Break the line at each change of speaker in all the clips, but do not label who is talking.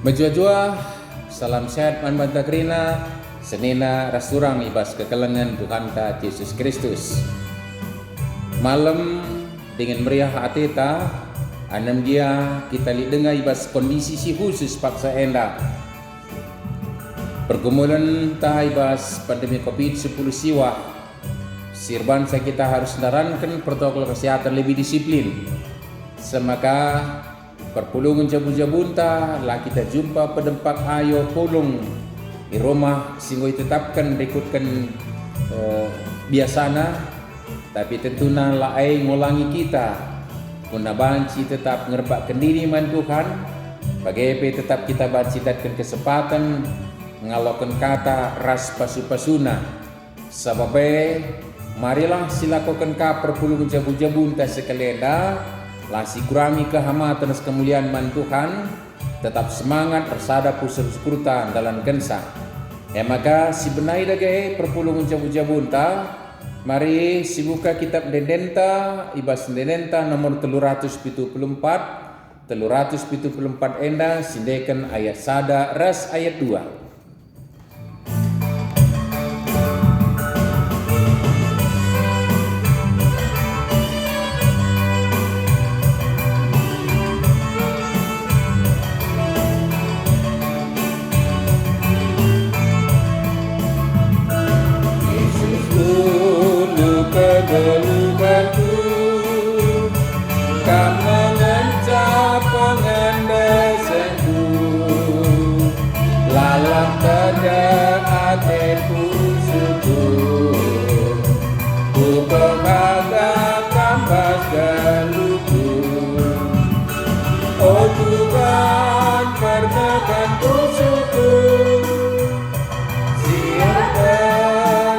Menjua-jua, salam sehat man banta kerina, senina rasurang ibas kekelengan Tuhan ta Yesus Kristus. Malam dengan meriah hati ta, anam dia kita dengar ibas kondisi si khusus paksa enda. Pergumulan ta ibas pandemi COVID-10 siwa, sirban saya kita harus narankan protokol kesehatan lebih disiplin. Semaka perpulungan jabu-jabunta lah kita jumpa pedempak ayo pulung di rumah singgoy tetapkan berikutkan biasana, tapi tentunya laai ngulangi kita guna banci tetap ngerbakkan diri man Tuhan bagaimana tetap kita banci datkan kesempatan ngalokan kata ras pasu-pasuna sababnya marilah silakukan ka perpulungan jabu-jabunta sekelenda lasi kurangi kehamatan kemuliaan man Tuhan, tetap semangat bersada pusat kurta dalam gensa. Maka si benai dage perpulungan jabu-jabunta, mari si buka kitab Dendenta, ibas Dendenta nomor 374 enda sindekan ayat sada ras ayat 2. Kegelubanku kam mengencap pengendesanku lalap terjak hatiku syukur ku berharga kampas galuku oh Tuhan pernekan ku syukur siapa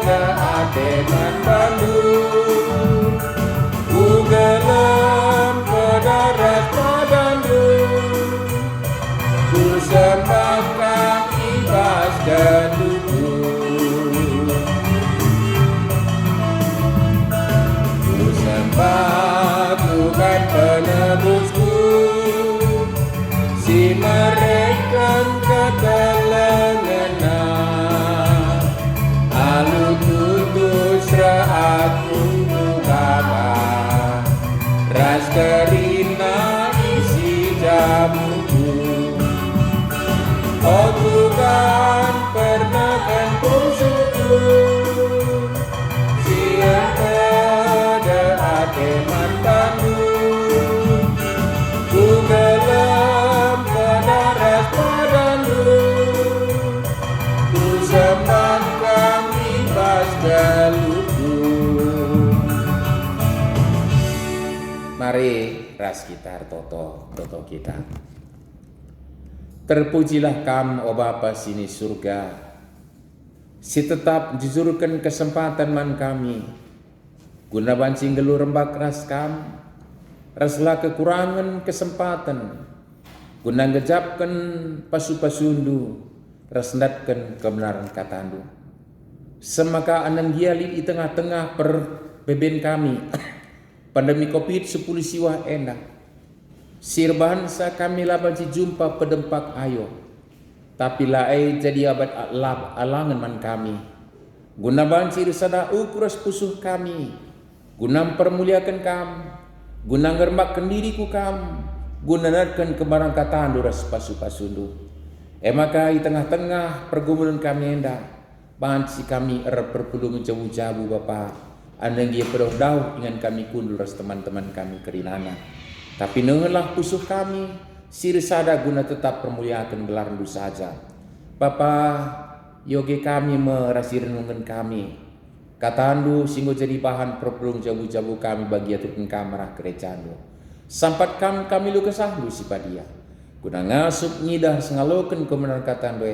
dah hati membantu gelam padarat padandu ku sembahkan ibas galuku ku sembah Tuhan penebusku si mereka ketelengena alu kudus raatku ras kerina isi jamuku oh Tuhan pernekan ku syukur siapa ada hati mantanmu ku gelam pada ras padanmu ku sembahkan ibas galuku. Mari ras kita toto kita. Terpujilah kam o Bapa sini surga, si tetap jujurkan kesempatan man kami, guna bancing gelu rembak ras kam, raslah kekurangan kesempatan, guna ngejapkan pasu-pasundu, rasndatkan kebenaran katandu. Semaka anan giali di tengah-tengah perbeben kami, pandemi COVID-10 siwa enak. Sirban sa kami laban si jumpa pedempak ayo. Tapi laai jadi abad alangan man kami. Guna banci risada ukuras pusuh kami. Guna permuliakan kam. Guna ngermakkan diriku kam. Guna narkan kemarang katandu ras pasu-pasundu. Maka di tengah-tengah pergumulan kami endah. Banci kami perpulungan jabu-jabu Bapa. Andang dia pedoh dauh dengan kami kundul ras teman-teman kami kerinana. Tapi nengelah pusuh kami, sirisada guna tetap permuliakan gelar du saja. Bapa, yoge kami merasi renungan kami. Katandu singgo jadi bahan perpulung jabu-jabu kami bagi aturkan kamarah kerecandu. Sampat kami lu kesahlu si padia. Guna ngasup ngidah sengalokan kemenar katandu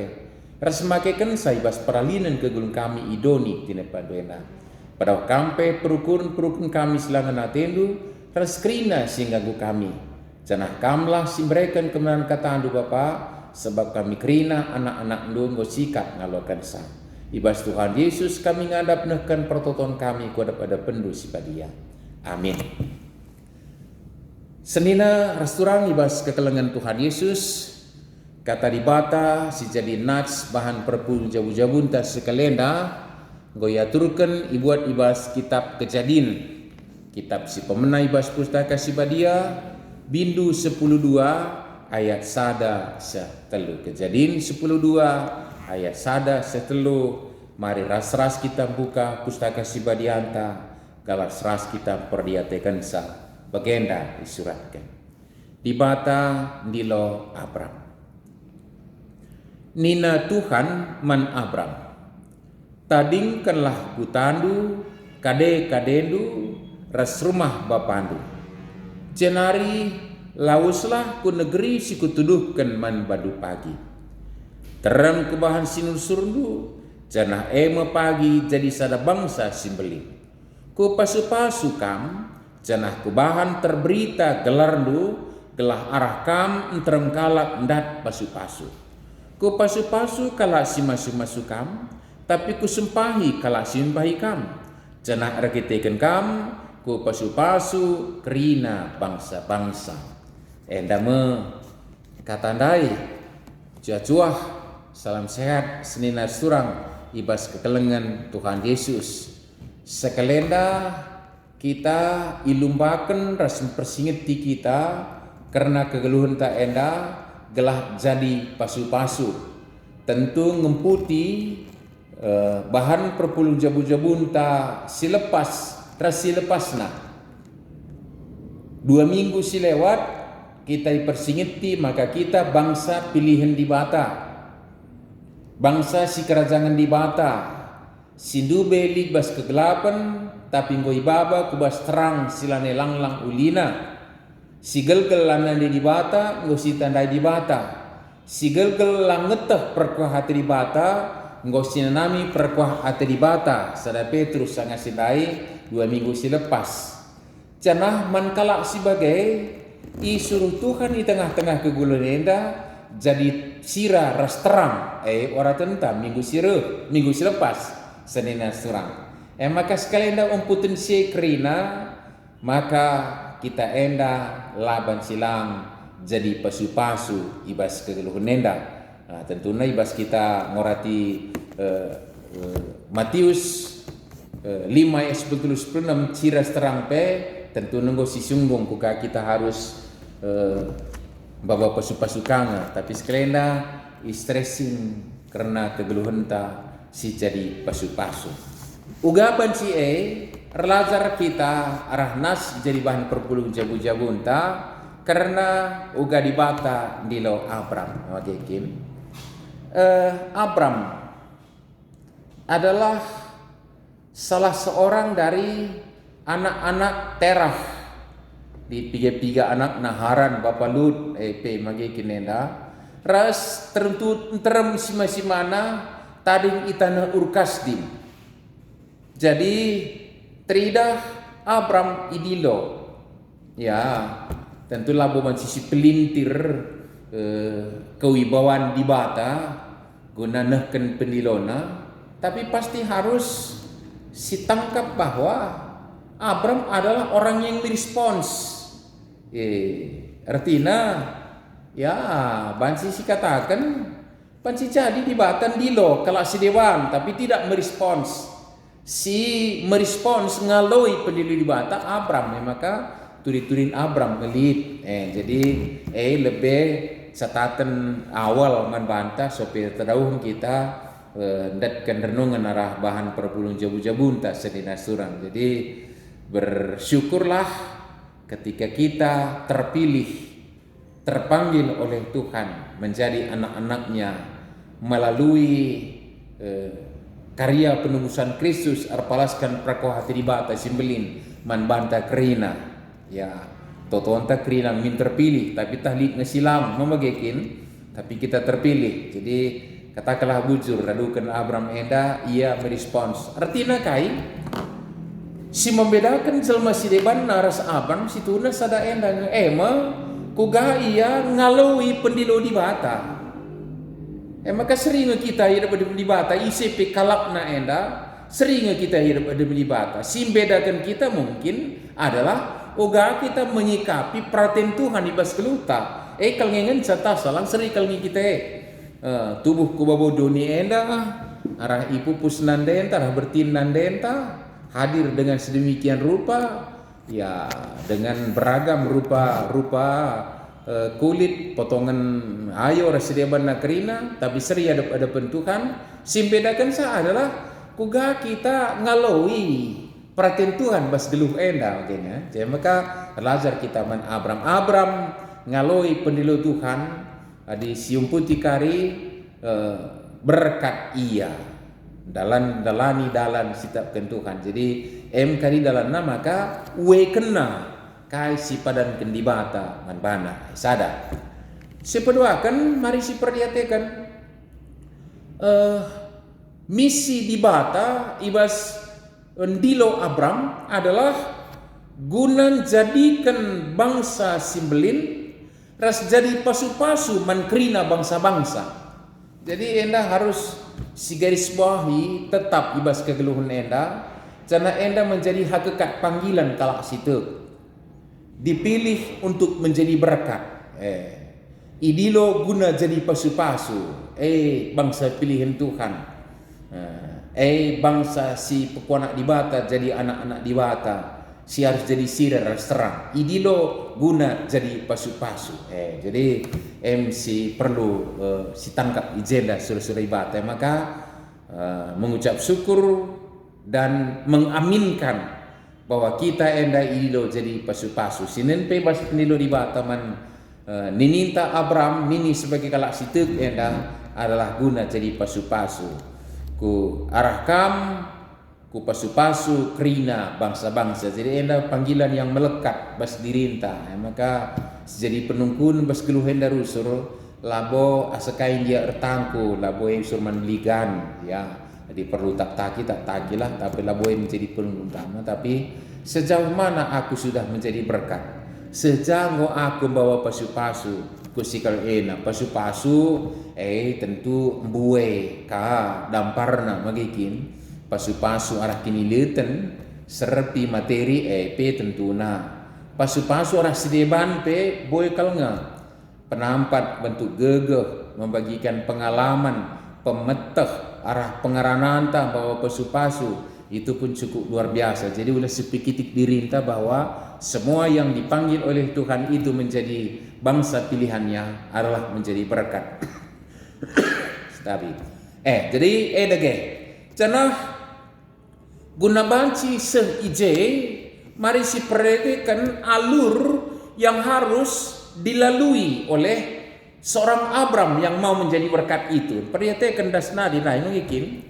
ras makeken saibas peralinan ke gulung kami idoni tinepan duena. Pada kampe perukun kami selangan atendu terskrina sehingga kami. Janah kamlah simbrekan kemenaran katandu Bapa, sebab kami kerina anak-anak ndunggo sikat ngalokan sa. Ibas Tuhan Yesus kami ngadap nehkan pertoton kami kepada pendu si padia. Amin. Senina resturang ibas kekelengan Tuhan Yesus, kata di bata si jadi nats bahan perpul jabu-jabun tas sekalenda goyaturkan ibuat ibas kitab Kejadian, kitab si pemenang ibas pustaka si badia bindu 12 ayat sada setelu. Kejadian 12 ayat sada setelu. Mari ras-ras kita buka pustaka si badianta, galas ras kita perdiatekan sa bagenda disuratkan. Di bata ndilo Abram. Nina Tuhan man Abram. Tadingkanlah kutandu kade-kadendu ras rumah bapandu. Cenari lauslah ku negeri si kutuduhkan man badu pagi. Terang kebahan sinur surdu, janah ema pagi jadi sada bangsa simbeli. Ku pasu-pasu kam, janah kubahan terberita gelarndu, gelah arah kam enterem kalak ndat pasu-pasu. Ku pasu-pasu kalak si masu-masu kam, tapi ku sempahi kalak simpahi kam. Janah rakiteken kam, ku pasu-pasu kerina bangsa-bangsa. Endame katandai cuah-cuah salam sehat senina surang ibas kekelengan Tuhan Yesus. Sekelenda kita ilumbakan rasem persingeti kita karena kegeluhan tak enda gelah jadi pasu-pasu. Tentu ngemputi bahan perpulung jabu-jabun tak silepas nah 2 minggu silewat kita dipersingiti, maka kita bangsa pilihan di bata, bangsa si kerajaan di bata, sindu beli bas kegelapan tapi ngoi baba kubas terang silane langlang ulina, si gelgel lana di bata ngosi tandai di bata, si gelgel langeteh perkuah hati di bata ngosi nanami perkuah hati di bata. Sada Petrus sangat sidai 2 minggu silepas. Canah mankalak sebagai isuruh Tuhan di tengah-tengah kegulan enda jadi sira ras terang ora tentang minggu selepas senina surang maka sekalian enda umputin si kerina maka kita enda laban silang jadi pasu-pasu ibas kegeluhan enda. Tentunya ibas kita ngorati Matius 5 ayat 10-16 ciras terang tentu nunggu si sunggung kuka kita harus bawa pasu-pasukanga tapi sekalian stressing karena kegeluhan ta si jadi pasu-pasu. Ugapan si relajar kita arah nas jadi bahan perpulung jabu-jabun ta karena uga dibata dilo Abram. Abram adalah salah seorang dari anak-anak Terah di 3 anak naharan Bapa Lut magi kinenda ras terem sima-simana tading itana Urkasdim. Jadi tridah Abram idilo ya tentulah bukan sisi pelintir kewibawaan di bata guna nehken pendilona, tapi pasti harus si tangkap bahwa Abram adalah orang yang merespons. Artinya ya bansi si katakan bansi jadi di batan dilo kalau si dewan tapi tidak merespons. Si merespons ngaloi pendilo di bata Abram maka turin Abram melit. Jadi lebih catatan awal membantah supaya terdahulu kita datkan renungan arah bahan perpulung jabu-jabun tak sedina surang. Jadi bersyukurlah ketika kita terpanggil oleh Tuhan menjadi anak-anaknya melalui karya penebusan Kristus arpalaskan prakoh hati dibata simbelin man banta kerina ya totonta kerina min terpilih tapi tahlik ngesilam memagekin tapi kita terpilih. Jadi katakanlah bujur radukan Abram enda ia merespons artinya kai si membedakan selama si deban naras Abram si tuna sada enda kuga ia ngalui pendilo di bata. Maka sering kita hidup di bata ICP kalakna enda sering kita hidup di bata. Si membedakan kita mungkin adalah oga kita menyikapi perhatian Tuhan di bas keluta. kalngengen sata salang seri kalngi kita tubuh ku babo doni enda arah ipu pusnandenta arah bertin nandenta hadir dengan sedemikian rupa, ya dengan beragam rupa kulit potongan ayo rasideban nakrina, tapi seri ada pentuhan simbedakan sa adalah kuga kita ngaloi perhatian Tuhan bas geluh enda makanya. Jadi maka belajar kita man Abram ngaloi pendilu Tuhan di sium putih kari berkat ia dalani sitapkan Tuhan. Jadi kari dalanna maka we kena kai si padan kendibata man bana sada. Sepeduakan mari si perhatikan misi di bata ibas Ndilo Abram adalah guna jadikan bangsa simbelin ras jadi pasu-pasu mankrina bangsa-bangsa. Jadi enda harus si garis bawahi tetap ibas kegeluhan enda, karena enda menjadi hakikat panggilan kalak situ. Dipilih untuk menjadi berkat. Idilo guna jadi pasu-pasu. Bangsa pilihan Tuhan. Bangsa si pekuanak dibata jadi anak-anak dibata, si harus jadi sirar terang. Idilo guna jadi pasu-pasu. Jadi MC perlu si tangkap agenda surah-surah ibata, maka mengucap syukur dan mengaminkan bahwa kita enda idilo jadi pasu-pasu. Sinen pe bas pendilo dibata man nininta Abram nini sebagai kalak situk enda adalah guna jadi pasu-pasu. Ku arahkam ku pasu-pasu krina bangsa-bangsa. Jadi enda panggilan yang melekat bas dirinta. Maka jadi penungkun bas geluhen darusur labo asakain dia ertangku labo yang surman ligan ya. Jadi perlu tak taki lah, tapi labo yang menjadi penungkun utama. Tapi sejauh mana aku sudah menjadi berkat, sejauh aku bawa pasu-pasu kusikal pasu-pasu tentu mbuwe ka damparna magikin pasu-pasu arah kinileten serpi materi pe tentuna pasu-pasu arah sedeban pe boy kalnga penampat bentuk gegeh membagikan pengalaman pemeteh arah pengarananta bahwa pasu-pasu itu pun cukup luar biasa. Jadi ulah sepikitik dirinta bahwa semua yang dipanggil oleh Tuhan itu menjadi bangsa pilihannya adalah menjadi berkat. Tapi jadi dage cenah guna banci seije mari si perhatikan alur yang harus dilalui oleh seorang Abram yang mau menjadi berkat itu. Perhatikan dasna di lain mungkin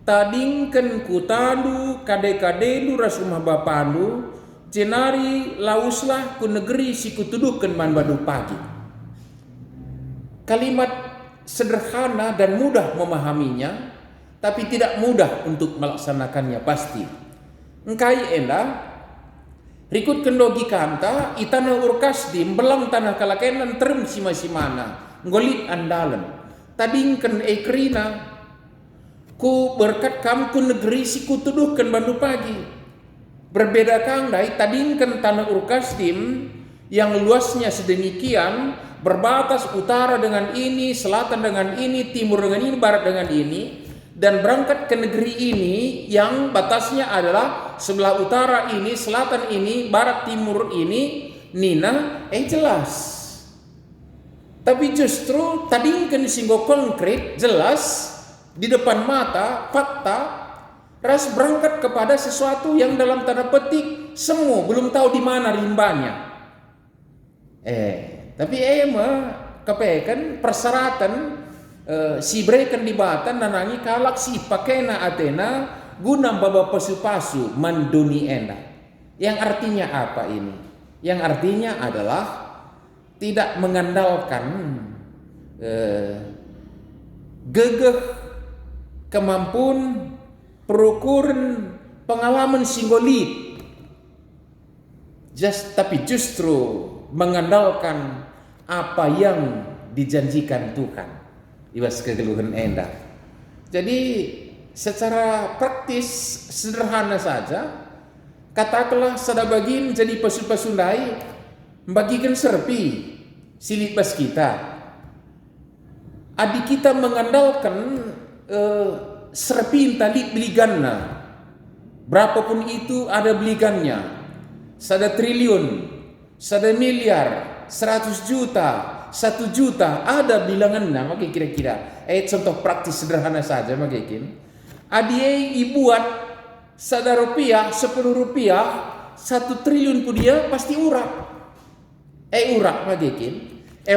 tadingken kutandu kade-kadelu ras rumah bapandu jenari lauslah ku negeri si kutuduhkan man badu pagi. Kalimat sederhana dan mudah memahaminya, tapi tidak mudah untuk melaksanakannya pasti. Engkai enda rikut kendogi kanta itana urkasdim belang tanah kalakenan terem sima-simana ngolit andalan tadingken ekrina ku berkat kam ku negeri si kutuduhkan bandu pagi. Berbeda kang dai tadingkan tanah urkasdim yang luasnya sedemikian, berbatas utara dengan ini, selatan dengan ini, timur dengan ini, barat dengan ini, dan berangkat ke negeri ini yang batasnya adalah sebelah utara ini, selatan ini, barat timur ini, nina jelas. Tapi justru tadingkan singgo konkret jelas di depan mata, fakta, ras berangkat kepada sesuatu yang dalam tanda petik semua belum tahu di mana rimbanya. Tapi kepekan persyaratan si berikan di batan nanangi kalak si pakena Athena guna baba pasu-pasu manduni enda. Yang artinya apa ini? Yang artinya adalah tidak mengandalkan gegeh, kemampuan, perukuran, pengalaman singgolit. Tapi justru mengandalkan apa yang dijanjikan Tuhan. Ibas kegeluhan enda. Jadi secara praktis sederhana saja, katakanlah sadabagi menjadi pasu-pasundai, bagikan serpi, silibas kita. Adik kita mengandalkan serpin tali beligannya. Berapapun itu ada beligannya. Sada triliun, sada miliar, 100 juta, 1 juta, ada bilangannya. Maka kira-kira, contoh praktis sederhana saja. Maka adik ibuat sada rupiah, 10 rupiah, 1 triliun pun dia pasti urak. Urak maka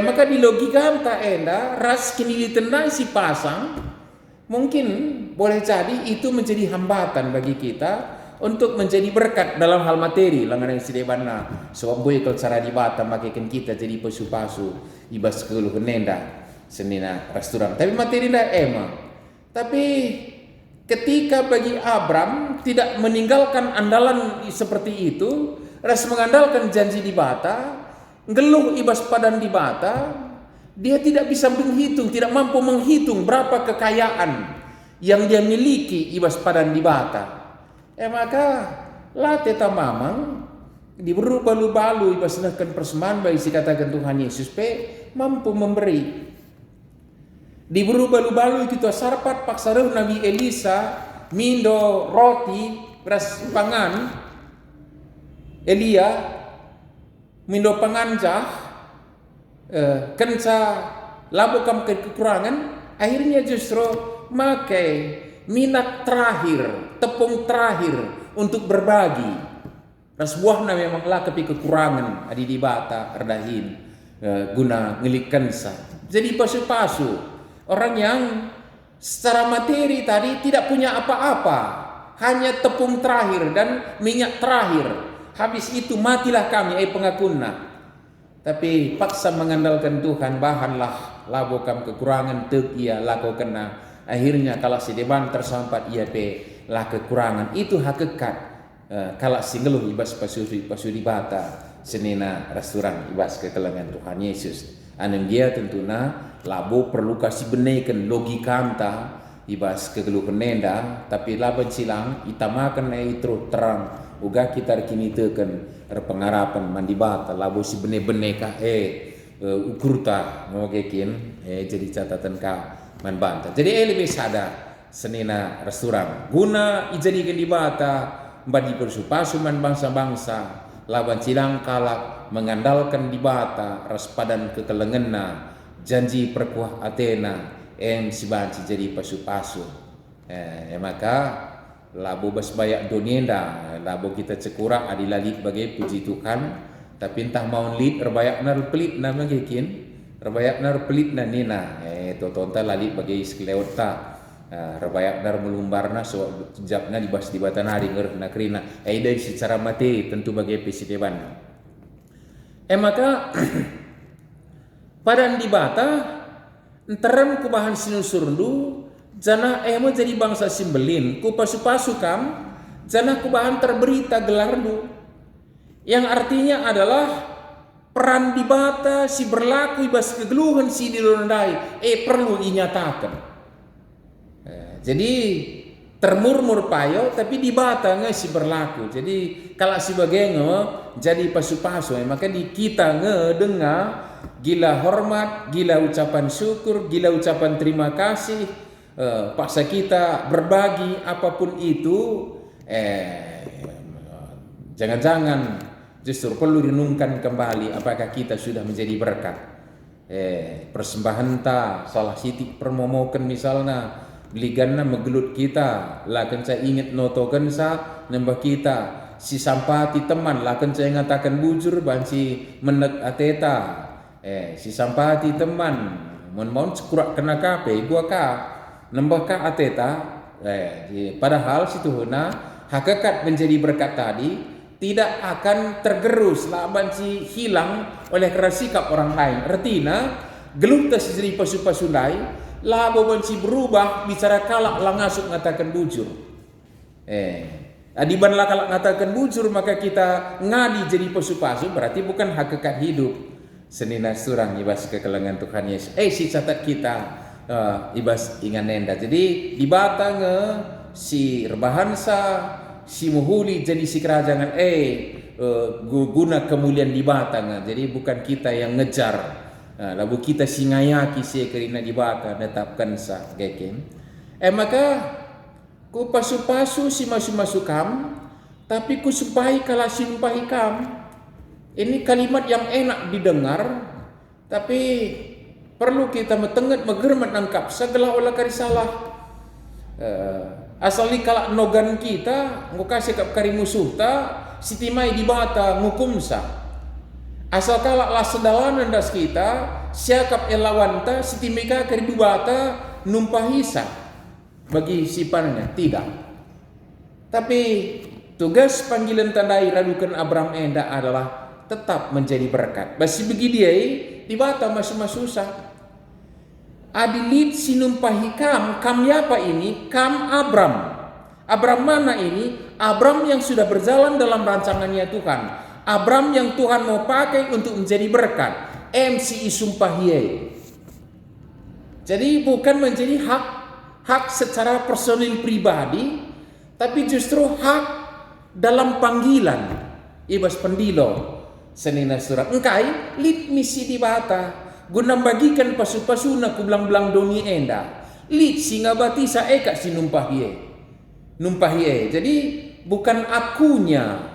maka di logika anta ras kini ditendang si pasang, mungkin boleh jadi itu menjadi hambatan bagi kita untuk menjadi berkat dalam hal materi. Langan yang sidebana sebab boy kalau cara di Batam makin kita jadi pasu-pasu ibas keluh nenda senina restoran. Tapi materi dah Tapi ketika bagi Abram tidak meninggalkan andalan seperti itu, ras mengandalkan janji di Bata, ngeluh ibas padan di Bata, dia tidak bisa menghitung, tidak mampu menghitung berapa kekayaan yang dia miliki ibas padan di Bata. Maka lah teta mamang di berubah-balu ibas nakan persembahan bagi si katakan Tuhan Yesus mampu memberi. Di berubah-balu itu sarpat paksaruh Nabi Elisa mindo roti beras pangan Elia mindo panganjah kenca labukam kekurangan, akhirnya justru makai minat terakhir, tepung terakhir untuk berbagi. Ras buahna memanglah kepi kekurangan adi di Bata erdahin guna ngelik kensa. Jadi pasu-pasu orang yang secara materi tadi tidak punya apa-apa, hanya tepung terakhir dan minyak terakhir. Habis itu matilah kami, pengakunna. Tapi paksa mengandalkan Tuhan, bahanlah labokam kekurangan tek ia lako kena. Akhirnya kalau si deban tersampat ia lah kekurangan. Itu hakikat. Kalau si ngeluh ibas pasuri Bata senina restoran ibas kekelengan Tuhan Yesus. Anem dia tentunya labo perlu kasih benekan logika anta ibas kegeluh nenda, tapi laban silang itamakan itu terang. Uga kita kini teken pengarapan mandi Bata labo si bene-bene kah ukurta ngogekin jadi catatan kah man banta. Jadi lebih sadar senina restoran guna ijadikan di Bata bagi persupasu man bangsa-bangsa laban silang kalak mengandalkan di Bata raspadan kekelengenna janji perkuah Athena si banci jadi pasu-pasu. Maka labo bas bayak donienda, labo kita cekura adilalit bagai puji Tuhan, tapi entah mau lit erbayak nar pelit na magikin, erbayak nar pelit na nina, tonta lalit bagai skleota, erbayak nar melumbarna so japna dibas di batanari na krina, dari secara materi tentu bagai pesideban. Maka padan di Bata enteram kubahan sinusurdu jana jadi bangsa simbelin ku pasu-pasu kam jana kubahan terberita gelardu yang artinya adalah peran di Bata si berlaku ibas kegeluhan si dilondai perlu dinyatakan. Jadi termurmur payo tapi di Bata nge si berlaku. Jadi kalau si bagenge jadi pasu-pasu maka di kita nge dengar gila hormat, gila ucapan syukur, gila ucapan terima kasih. Paksa kita berbagi apapun itu, jangan-jangan justru perlu renungkan kembali apakah kita sudah menjadi berkat. Persembahan ta salah sitik permomokan misalnya beliganna megelut kita lakan saya ingat notokan sa nambah kita si sampati teman lakan saya ngatakan bujur bansi menek ateta si sampati teman mon sekurak kena kape gua ka nambah ka ateta padahal situhuna hakikat menjadi berkat tadi tidak akan tergerus laban si hilang oleh kerana sikap orang lain. Artinya gelut tas jadi pasu-pasu lain labo banci berubah bicara kalak langasuk ngatakan bujur. Adiban lah kalak ngatakan bujur maka kita ngadi jadi pasu-pasu berarti bukan hakikat hidup. Senina surang ibas kekelengan Tuhan Yesus. Si catat kita ibas ingan nenda. Jadi di batang si rebahansa si muhuli jadi si kerajaan guna kemuliaan di batang. Jadi bukan kita yang ngejar Labu kita singayaki siya karina di bata netapkan sa geken. Maka ku pasu-pasu si masu-masu kam, tapi ku sumpahi kala sinumpahi kam. Ini kalimat yang enak didengar, tapi perlu kita metenget megermat nangkap segala olah karisalah. Asal kalak nogan kita ngukasih kap kari musuh ta sitimai di bata ngukumsa. Asal kalak lah sedalanan das kita siakap elawanta sitimika kari dubata numpahisa bagi sipannya tidak. Tapi tugas panggilan tandai radukan Abraham enda adalah tetap menjadi berkat. Basi begi dia di bata masuk susah. Adilit sinumpahi kam yapa ini? Kam Abram. Abram mana ini? Abram yang sudah berjalan dalam rancangannya Tuhan. Abram yang Tuhan mau pakai untuk menjadi berkat. MC isumpahiye. Jadi bukan menjadi hak secara personil pribadi, tapi justru hak dalam panggilan. Ibas pendilo. Senina surat. Engkai lit misi di bata. Guna bagikan pasu-pasuna ku belang-belang doni enda. Lit singa batisa eka sinumpahiye. Numpahiye. Jadi bukan akunya.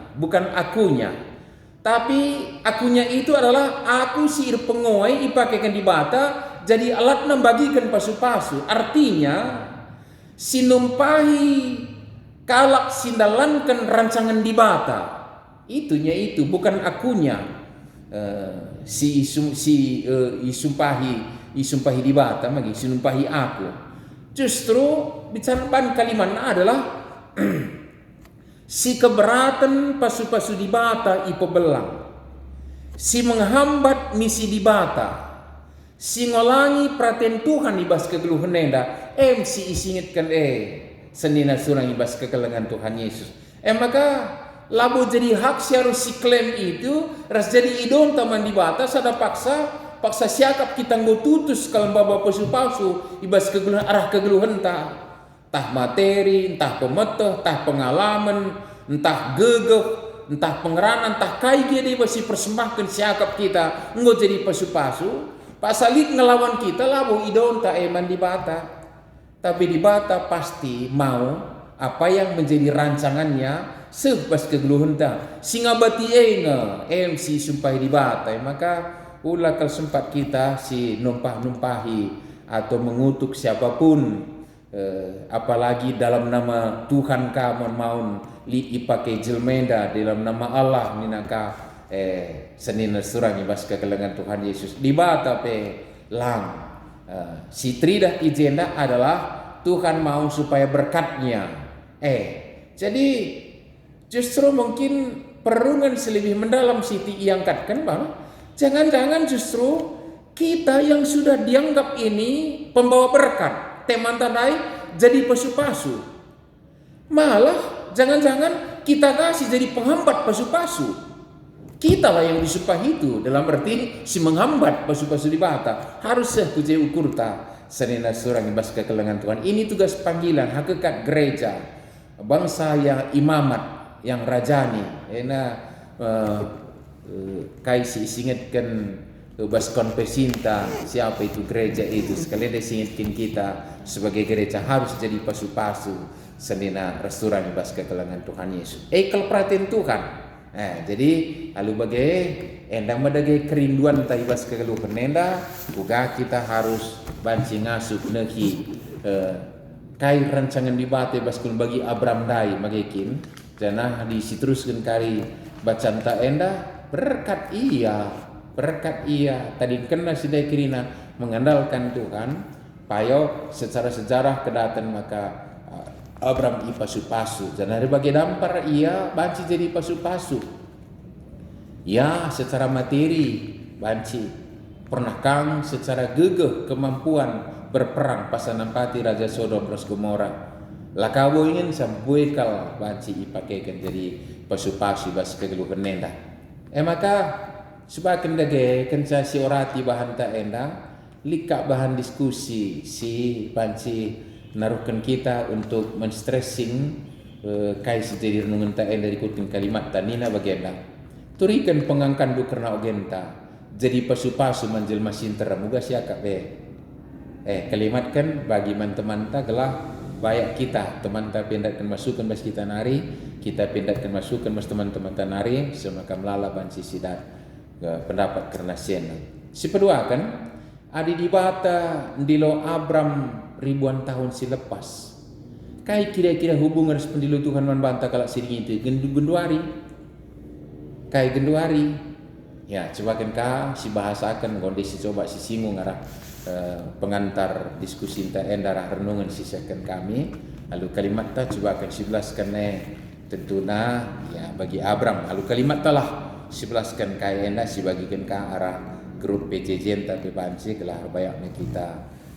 Tapi akunya itu adalah aku sir pengoy ipakaikan di bata jadi alat membagikan pasu-pasu. Artinya sinumpahi kalak sindalankan rancangan di bata. Itunya itu bukan akunya. Isumpahi di bata magi sinumpahi aku. Justru bicaraan kalimatnya adalah si keberatan pasu-pasu di bata ipobelang, si menghambat misi di bata, si ngolangi perhatian Tuhan ibas kegeluhan nenda, si isingitkan senina surang ibas kekelengan Tuhan Yesus. Maka labo jadi hak si harus si klaim itu, ras jadi idon taman di bata, sada paksa siakap kita ngotutus kalau bawa pasu-pasu ibas kegeluhan arah kegeluhan entah materi, entah pemetah, entah pengalaman, entah gegeh, entah pengeranan, entah kai dia masih persembahkan siakap kita nggak jadi pasu-pasu. Pak Salit ngelawan kita labo idon tak eman di bata, tapi di bata pasti mau apa yang menjadi rancangannya sebas kegeluhan ta singa bati MC sumpahi di bata. Maka ulah kalau sempat kita si numpahi atau mengutuk siapapun, apalagi dalam nama Tuhan ka maun li ipake jelmenda dalam nama Allah minaka senina surang ibas kekelengan Tuhan Yesus di bata pe lang si tridah ijenda adalah Tuhan mau supaya berkatnya jadi justru mungkin perungan selebih mendalam siti iangkatkan bang, jangan-jangan justru kita yang sudah dianggap ini pembawa berkat teman tandai jadi pasu-pasu, malah jangan-jangan kita kasih jadi penghambat pasu-pasu. Kita lah yang disumpahi itu, dalam arti si menghambat pasu-pasu di bata. Harusnya kujai ukur ta senina surang ibas kekelengan Tuhan. Ini tugas panggilan hakikat gereja, bangsa yang imamat, yang rajani. Kaisi singetkan bas konpesinta siapa itu gereja itu, sekalian disingatkan kita sebagai gereja harus jadi pasu-pasu senina restoran bas kekelengan Tuhan Yesus. Kalau perhatian Tuhan. Jadi lalu bagai endang madagai kerinduan tai bas kekeluhan nenda, uga kita harus banci ngasuk nehi kai rancangan di bate bas kun bagi Abram dai magekin jana diteruskan kari bacaan ta enda berkat iya tadi kena sidai kirina mengandalkan Tuhan payo secara sejarah kedatan maka Abram i pasu-pasu dan dari bagi dampar ia banci jadi pasu-pasu ya secara materi banci pernah kang secara gegeh kemampuan berperang pasanampati Raja Sodom dan Gomora lakawo ingin sampai kal banci ipakaikan jadi pasu-pasu bas kegeluhan nenda maka sebagian dage kenca si orati bahan tak endang lika bahan diskusi si banci naruhkan kita untuk menstressing kai jadi renungan tak endang ikutin kalimat tanina bagenda turikan pengangkan du karena ogenta jadi pasu-pasu menjelma sintera muga siaka be. Kalimat kan bagi teman ta gelah bayak kita teman ta pindahkan masukan bas kita nari, kita pindahkan masukan bas teman-teman ta nari semakam lala ban sisidat pendapat karena sen. Si kedua kan adi di bata ndilo Abram ribuan tahun silepas. Kai kira-kira hubungan pendilo Tuhan man banta kalak siring itu genduari. Kai genduari. Ya, coba kan si bahasakan kondisi coba si singgung arah pengantar diskusi darah renungan sisakan kami. Lalu kalimat ta coba akan 11 tentunya ya bagi Abram. Lalu kalimat talah 11 kaya enda si bagikan ka arah grup PJJ tapi banci kelah bayaknya kita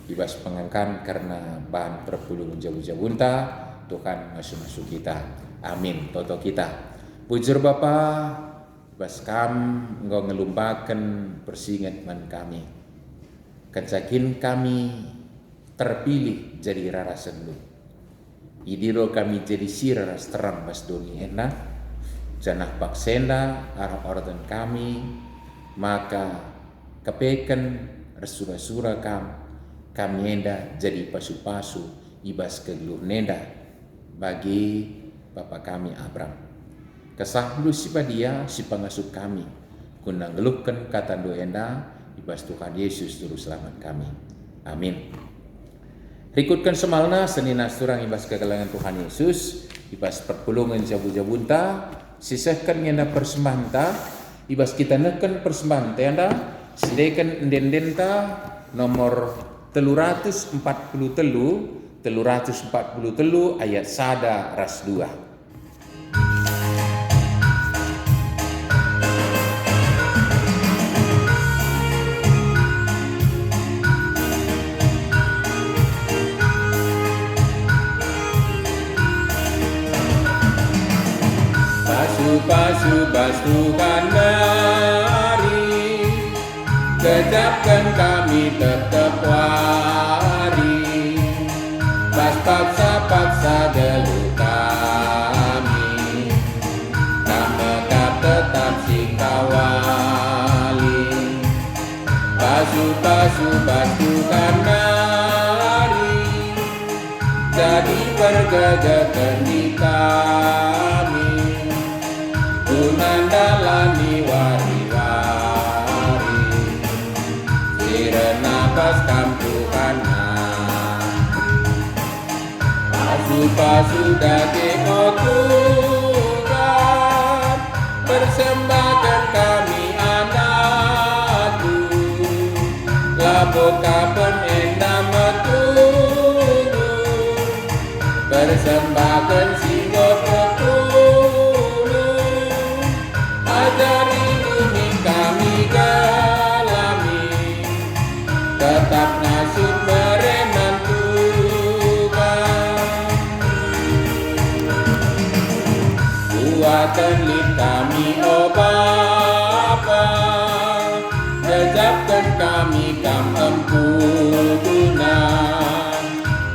bebas pengangkan karena bahan perpuluh jauh-jauh Tuhan masuk-masuk kita. Amin. Toto kita. Bujur Bapa, bas kam engkau ngelumbakan persingat man kami. Kencakin kami terpilih jadi rara sendu. Idiro kami jadi siraras terang bas dunia enak. Janah paksenda arah ordan kami, maka kepekan resura-sura kami enda jadi pasu-pasu ibas kegelur nenda bagi Bapa kami Abram. Kesah dulu siapa dia si pengasuh kami guna ngeluhkan kata doenda ibas Tuhan Yesus juru selamat kami. Amin. Rikutkan semalna senina surang ibas kegelangan Tuhan Yesus ibas perpulungan jabu-jabunta sisahkan ngenda persembahanta ibas kita neken persembahan tenda sidekan endendenta nomor 343 ayat 1 ras 2. Pasu Tuhan mari, kejapkan kami tetap wari, bas paksa delu kami, kamekap tetap sikawali. Pasu Tuhan mari, jadi pergagakan di kami. Nandalani wari-wari sirena pas kampuhana pasu dage otukan persembahkan kami anakku labo kapan enda metulu persembahkan singot dari bumi kami galami tetap nasib meremantukan buatan lid kami Bapa jejapkan kami kam empul guna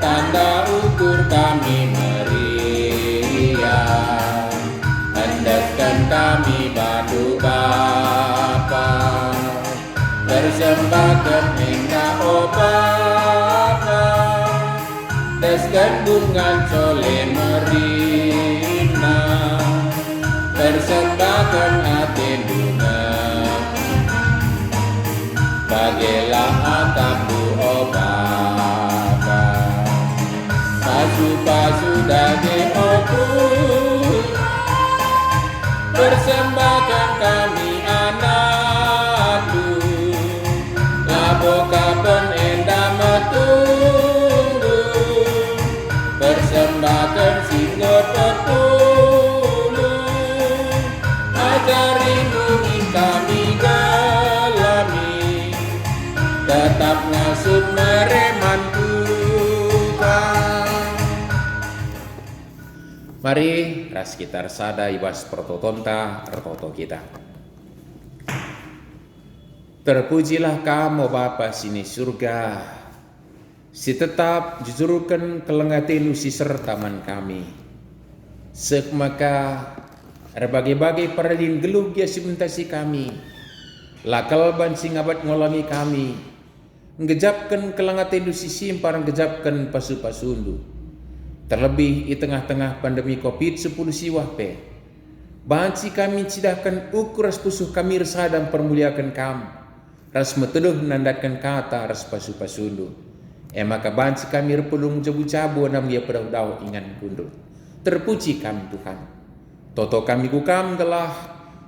tanda ukur kami meriah hendakkan kami badu Bapa persembahkan engkau Bapa deskan bungan cole merina persembahkan hati bunga bagelah atamu Bapa pasu dage otur persembahkan kami anakku labo kapan enda metunggu persembahkan singot petulu ajari bumi kami galami tetap ngasup meremantukan. Mari ras kita sada ibas prototonta ertoto kita. Terpujilah kamu Bapa sini surga, si tetap jujurukan kelengatinu si sertaman kami. Sekmaka berbagai-bagai peradin geluh dia simentasi kami. Lakal bancing abad ngolami kami, ngejapkan kelangatendu sisim parang ngejapkan pasu-pasundu. Terlebih di tengah-tengah pandemi COVID-10 siwah pe. Banci kami cidahkan ukuras pusuh kami resah dan permuliakan kam. Ras meteduh nandatkan kata ras pasu-pasundu. Maka banci kami repulung jabu-jabu nam dia pedau-dau ingan kundu. Terpuji kami Tuhan. Toto kami kukam gelah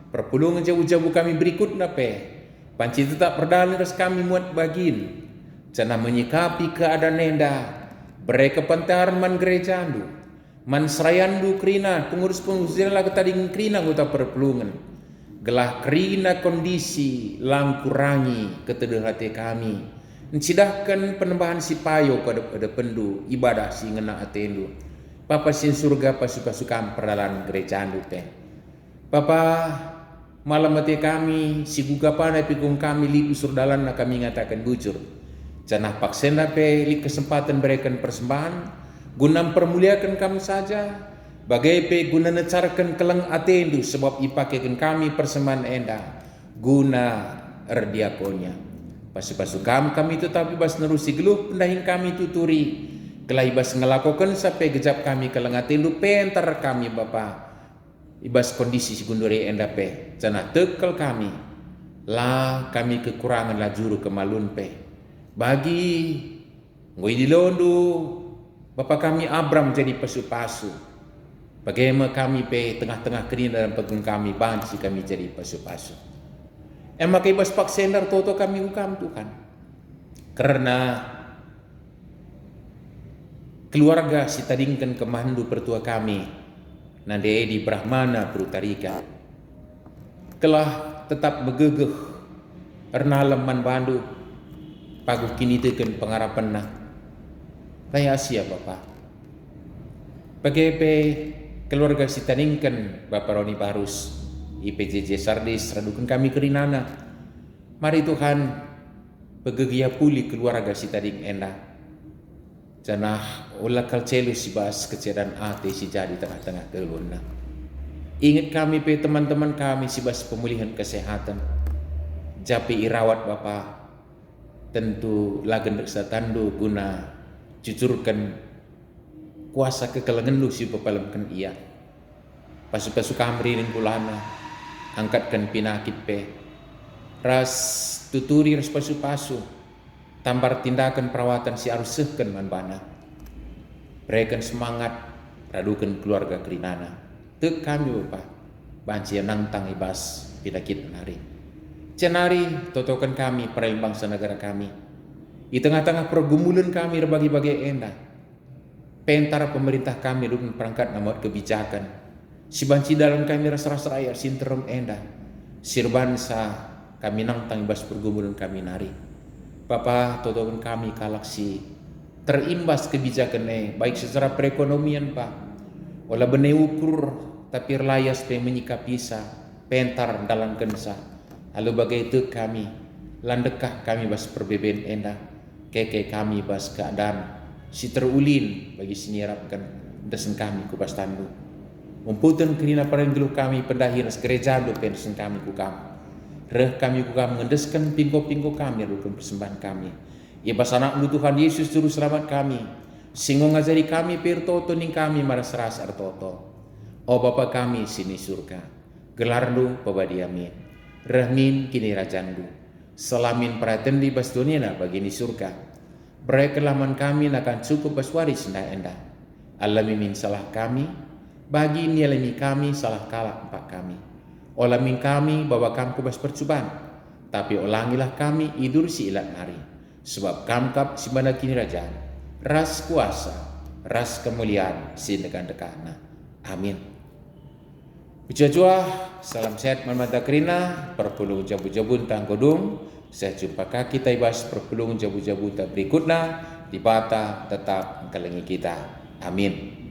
perpulung jabu-jabu kami berikut nape. Banci tetap berdalin ras kami muat bagin. Jangan menyikapi keadaan nenda. Mereka pentar man gereja andu, man serayandu kerina pengurus-pengurus lah ketading kerina gota perpelungan, gelah kerina kondisi lang kurangi keteduh hati kami, mencidahkan penembahan si payo pada pendu ibadah si ngena atendu, Papa sin surga pasuka-sukam perdalan gereja andu teh, Papa malam hati kami si gugapan pikung kami li usur dalan nak kami ngatakan bujur. Janah paksena pe li kesempatan berikan persembahan guna permuliakan kami saja bagai pe guna necarkan keleng atendu sebab ipakekan kami persembahan enda guna erdiakonya pasu-pasu kami tetapi bas nerusi geluh pendahin kami tuturi kelai bas ngelakokan sampai gejap kami keleng atendu pentar kami Bapa ibas kondisi segunduri enda pe janah tekel kami lah kami kekurangan lah juru kemalun pe bagi ngoi di londu Bapa kami Abram jadi pasu-pasu. Bagaimana kami pe tengah-tengah kerina dalam pegung kami banci kami jadi pasu-pasu. Emak ibas pak sender toto kami ukam Tuhan. Karena keluarga si tadingkan kemandu pertua kami nande di Brahmana Prutarika. Kelah tetap begegeh karena leman bandu pagu kini teken pengarapan na kaya asia Bapa bagai keluarga si taningkan Bapa Roni Barus IPJJ Sardis radukan kami kerinana mari Tuhan begegia puli keluarga si tading enda janah ulah kalcelu si bas kecedan ate si jadi tengah-tengah keluna ingat kami pe teman-teman kami si bas pemulihan kesehatan japi irawat Bapa tentu lagen reksa tandu guna jujurkan kuasa kekelengan lu si pepalemkan ia pasu-pasu kamri dan kulana angkatkan pinakit pe ras tuturi ras pasu-pasu tambar tindakan perawatan si harus sehkan man bana berikan semangat radukan keluarga kerinana tek kami Bapa banci nantang ibas pinakit nari cenari totokan kami perel bangsa negara kami di tengah-tengah pergumulan kami berbagai-bagai enda pentara pemerintah kami dukung perangkat nomor kebijakan si banci dalam kami rasa-rasa raya sinterum enda sirbansa kami nantang ibas pergumulan kami nari Bapa totokan kami kalaksi terimbas kebijakan baik secara perekonomian Pak olah bene ukur tapi layas pe menyikapi sa pentar dalam kensa lalu bagai itu kami landekah kami bas perbeben enda keke kami bas keadaan si terulin bagi sinirapkan desen kami ku bas tandu memputan kerina parang geluh kami pendahi ras gereja do pensen kami ku kam reh kami ku kam ngendeskan pingko-pingko kami rukun persembahan kami ya bas anak lu Tuhan Yesus juru selamat kami singo ngajari kami pirtoto ning kami maras ras artoto o Bapa kami sini surga gelar lu pabadiamin rahmin kini rajandu selamin perhatian di bas dunia bagi ni surga berkelaman kami akan cukup baswaris nda enda alami min salah kami bagi ni alami kami salah kalah empat kami olamin kami bawa kami bas percobaan tapi ulangilah kami idur si ilat nari sebab kamkap si mana kini rajan ras kuasa ras kemuliaan si dekan-dekana amin. Bijajua, salam sehat manmata kerina, perpulung jabu-jabu tang godung. Saya jumpa kita ibas perpulung jabu-jabu tak berikutnya di bata tetap kelengi kita. Amin.